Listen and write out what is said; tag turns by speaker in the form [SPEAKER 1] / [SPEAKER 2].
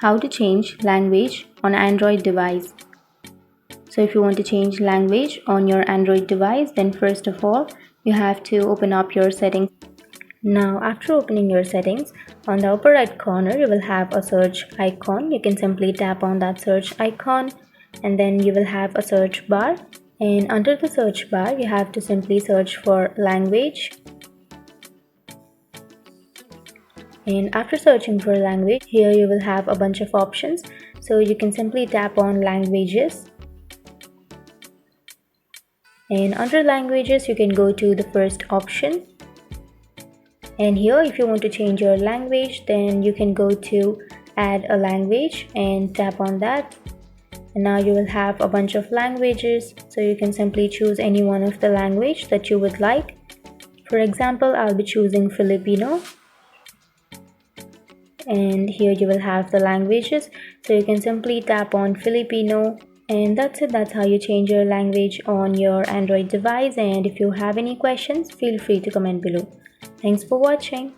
[SPEAKER 1] how to change language on Android device. So if you want to change language on your Android device, then first of all, you have to open up your settings. Now after opening your settings, on the upper right corner you will have a search icon. You can simply tap on that search icon and then you will have a search bar, and under the search bar you have to simply search for language. And after searching for language, here you will have a bunch of options, so you can simply tap on languages, and under languages you can go to the first option, and here if you want to change your language, then you can go to add a language and tap on that, and now you will have a bunch of languages, so you can simply choose any one of the language that you would like. For example, I'll be choosing Filipino, and here you will have the languages, so you can simply tap on Filipino, and that's it. That's how you change your language on your Android device. And if you have any questions, feel free to comment below. Thanks for watching.